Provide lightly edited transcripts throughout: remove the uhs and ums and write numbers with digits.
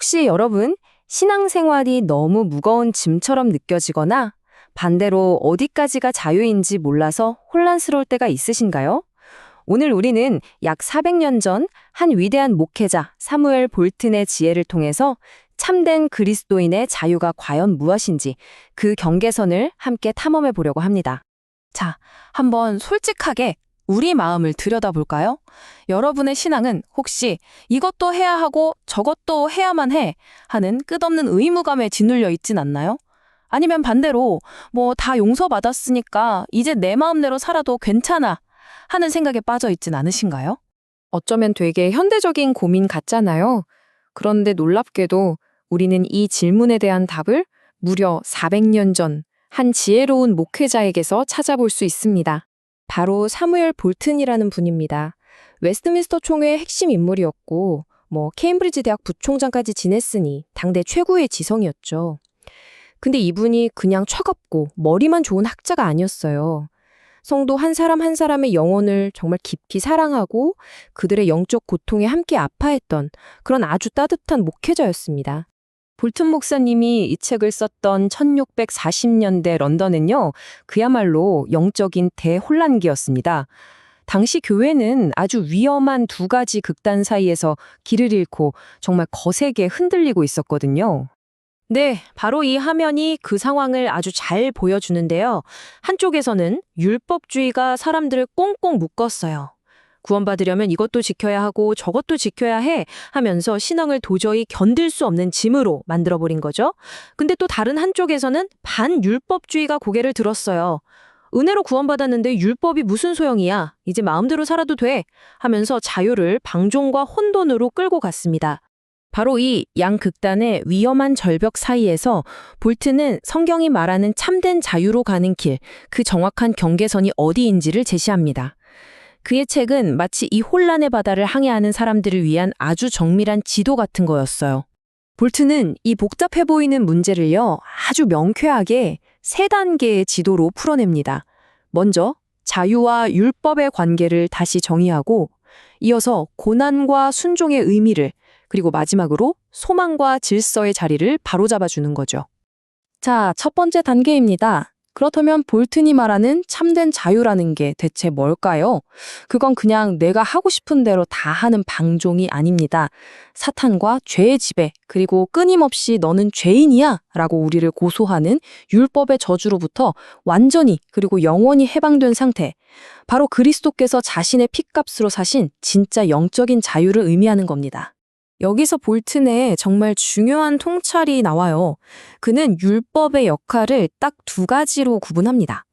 혹시 여러분, 신앙생활이 너무 무거운 짐처럼 느껴지거나 반대로 어디까지가 자유인지 몰라서 혼란스러울 때가 있으신가요? 오늘 우리는 약 400년 전 한 위대한 목회자 사무엘 볼튼의 지혜를 통해서 참된 그리스도인의 자유가 과연 무엇인지 그 경계선을 함께 탐험해 보려고 합니다. 자, 한번 솔직하게 우리 마음을 들여다볼까요? 여러분의 신앙은 혹시 이것도 해야 하고 저것도 해야만 해 하는 끝없는 의무감에 짓눌려 있진 않나요? 아니면 반대로 다 용서받았으니까 이제 내 마음대로 살아도 괜찮아 하는 생각에 빠져 있진 않으신가요? 어쩌면 되게 현대적인 고민 같잖아요. 그런데 놀랍게도 우리는 이 질문에 대한 답을 무려 400년 전 한 지혜로운 목회자에게서 찾아볼 수 있습니다. 바로 사무엘 볼튼이라는 분입니다. 웨스트민스터 총회의 핵심 인물이었고, 케임브리지 대학 부총장까지 지냈으니 당대 최고의 지성이었죠. 근데 이분이 그냥 차갑고 머리만 좋은 학자가 아니었어요. 성도 한 사람 한 사람의 영혼을 정말 깊이 사랑하고 그들의 영적 고통에 함께 아파했던 그런 아주 따뜻한 목회자였습니다. 볼튼 목사님이 이 책을 썼던 1640년대 런던은요, 그야말로 영적인 대혼란기였습니다. 당시 교회는 아주 위험한 두 가지 극단 사이에서 길을 잃고 정말 거세게 흔들리고 있었거든요. 네, 바로 이 화면이 그 상황을 아주 잘 보여주는데요. 한쪽에서는 율법주의가 사람들을 꽁꽁 묶었어요. 구원받으려면 이것도 지켜야 하고 저것도 지켜야 해 하면서 신앙을 도저히 견딜 수 없는 짐으로 만들어버린 거죠. 근데 또 다른 한쪽에서는 반율법주의가 고개를 들었어요. 은혜로 구원받았는데 율법이 무슨 소용이야? 이제 마음대로 살아도 돼 하면서 자유를 방종과 혼돈으로 끌고 갔습니다. 바로 이 양극단의 위험한 절벽 사이에서 볼튼은 성경이 말하는 참된 자유로 가는 길, 그 정확한 경계선이 어디인지를 제시합니다. 그의 책은 마치 이 혼란의 바다를 항해하는 사람들을 위한 아주 정밀한 지도 같은 거였어요. 볼튼은 이 복잡해 보이는 문제를요, 아주 명쾌하게 3단계의 지도로 풀어냅니다. 먼저 자유와 율법의 관계를 다시 정의하고, 이어서 고난과 순종의 의미를, 그리고 마지막으로 소망과 질서의 자리를 바로잡아주는 거죠. 자, 첫 번째 단계입니다. 그렇다면 볼튼이 말하는 참된 자유라는 게 대체 뭘까요? 그건 그냥 내가 하고 싶은 대로 다 하는 방종이 아닙니다. 사탄과 죄의 지배, 그리고 끊임없이 너는 죄인이야 라고 우리를 고소하는 율법의 저주로부터 완전히 그리고 영원히 해방된 상태. 바로 그리스도께서 자신의 핏값으로 사신 진짜 영적인 자유를 의미하는 겁니다. 여기서 볼튼의 정말 중요한 통찰이 나와요. 그는 율법의 역할을 딱 2가지로 구분합니다.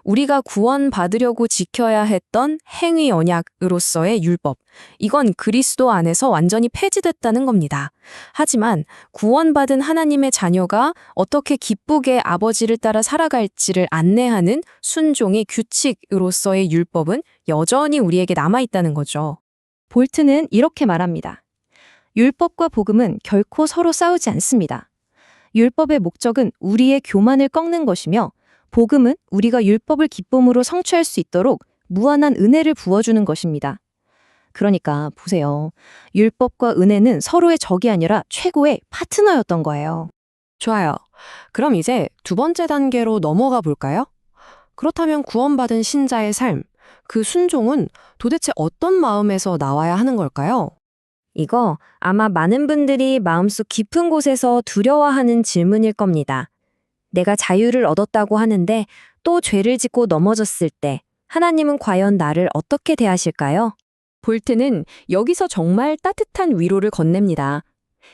우리가 구원받으려고 지켜야 했던 행위 언약으로서의 율법. 이건 그리스도 안에서 완전히 폐지됐다는 겁니다. 하지만 구원받은 하나님의 자녀가 어떻게 기쁘게 아버지를 따라 살아갈지를 안내하는 순종의 규칙으로서의 율법은 여전히 우리에게 남아있다는 거죠. 볼튼은 이렇게 말합니다. 율법과 복음은 결코 서로 싸우지 않습니다. 율법의 목적은 우리의 교만을 꺾는 것이며 복음은 우리가 율법을 기쁨으로 성취할 수 있도록 무한한 은혜를 부어주는 것입니다. 그러니까 보세요. 율법과 은혜는 서로의 적이 아니라 최고의 파트너였던 거예요. 좋아요. 그럼 이제 2번째 단계로 넘어가 볼까요? 그렇다면 구원받은 신자의 삶, 그 순종은 도대체 어떤 마음에서 나와야 하는 걸까요? 이거 아마 많은 분들이 마음속 깊은 곳에서 두려워하는 질문일 겁니다. 내가 자유를 얻었다고 하는데 또 죄를 짓고 넘어졌을 때 하나님은 과연 나를 어떻게 대하실까요? 볼튼은 여기서 정말 따뜻한 위로를 건넵니다.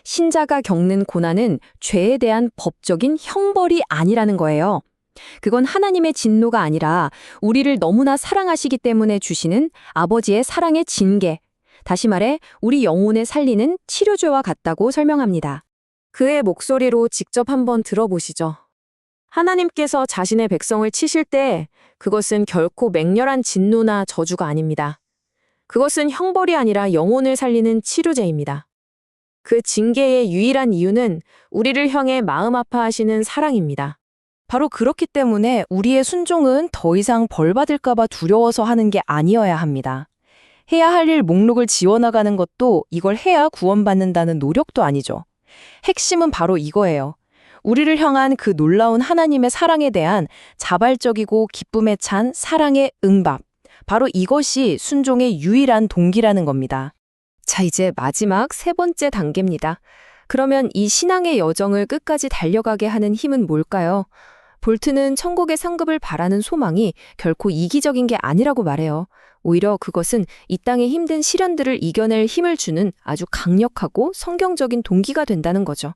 신자가 겪는 고난은 죄에 대한 법적인 형벌이 아니라는 거예요. 그건 하나님의 진노가 아니라 우리를 너무나 사랑하시기 때문에 주시는 아버지의 사랑의 징계, 다시 말해 우리 영혼을 살리는 치료제와 같다고 설명합니다. 그의 목소리로 직접 한번 들어보시죠. 하나님께서 자신의 백성을 치실 때 그것은 결코 맹렬한 진노나 저주가 아닙니다. 그것은 형벌이 아니라 영혼을 살리는 치료제입니다. 그 징계의 유일한 이유는 우리를 향해 마음 아파하시는 사랑입니다. 바로 그렇기 때문에 우리의 순종은 더 이상 벌받을까 봐 두려워서 하는 게 아니어야 합니다. 해야 할 일 목록을 지워나가는 것도 이걸 해야 구원받는다는 노력도 아니죠. 핵심은 바로 이거예요. 우리를 향한 그 놀라운 하나님의 사랑에 대한 자발적이고 기쁨에 찬 사랑의 응답. 바로 이것이 순종의 유일한 동기라는 겁니다. 자, 이제 마지막 세 번째 단계입니다. 그러면 이 신앙의 여정을 끝까지 달려가게 하는 힘은 뭘까요? 볼트는 천국의 상급을 바라는 소망이 결코 이기적인 게 아니라고 말해요. 오히려 그것은 이 땅의 힘든 시련들을 이겨낼 힘을 주는 아주 강력하고 성경적인 동기가 된다는 거죠.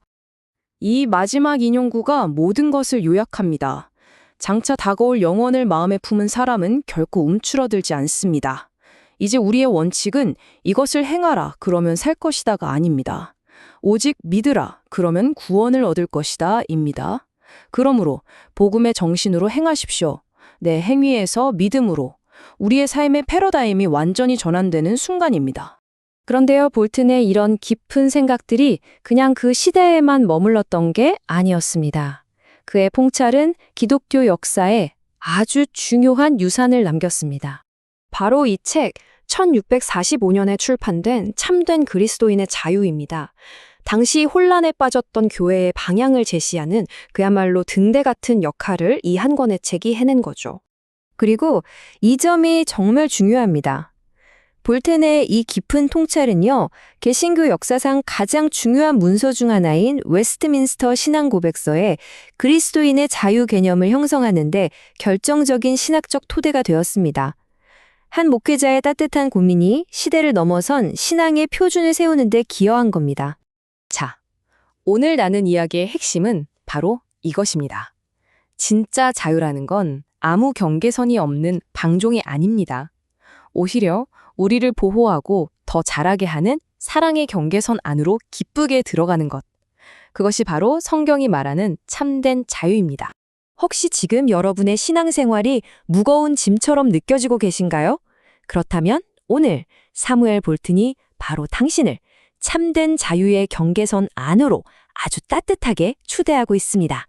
이 마지막 인용구가 모든 것을 요약합니다. 장차 다가올 영원을 마음에 품은 사람은 결코 움츠러들지 않습니다. 이제 우리의 원칙은 이것을 행하라, 그러면 살 것이다가 아닙니다. 오직 믿으라, 그러면 구원을 얻을 것이다, 입니다. 그러므로 복음의 정신으로 행하십시오. 내 행위에서 믿음으로 우리의 삶의 패러다임이 완전히 전환되는 순간입니다. 그런데요, 볼튼의 이런 깊은 생각들이 그냥 그 시대에만 머물렀던 게 아니었습니다. 그의 통찰은 기독교 역사에 아주 중요한 유산을 남겼습니다. 바로 이 책, 1645년에 출판된 참된 그리스도인의 자유입니다. 당시 혼란에 빠졌던 교회의 방향을 제시하는 그야말로 등대 같은 역할을 이 한 권의 책이 해낸 거죠. 그리고 이 점이 정말 중요합니다. 볼텐의 이 깊은 통찰은요, 개신교 역사상 가장 중요한 문서 중 하나인 웨스트민스터 신앙고백서에 그리스도인의 자유 개념을 형성하는데 결정적인 신학적 토대가 되었습니다. 한 목회자의 따뜻한 고민이 시대를 넘어선 신앙의 표준을 세우는 데 기여한 겁니다. 자, 오늘 나눈 이야기의 핵심은 바로 이것입니다. 진짜 자유라는 건 아무 경계선이 없는 방종이 아닙니다. 오히려 우리를 보호하고 더 잘하게 하는 사랑의 경계선 안으로 기쁘게 들어가는 것. 그것이 바로 성경이 말하는 참된 자유입니다. 혹시 지금 여러분의 신앙생활이 무거운 짐처럼 느껴지고 계신가요? 그렇다면 오늘 사무엘 볼튼이 바로 당신을 참된 자유의 경계선 안으로 아주 따뜻하게 초대하고 있습니다.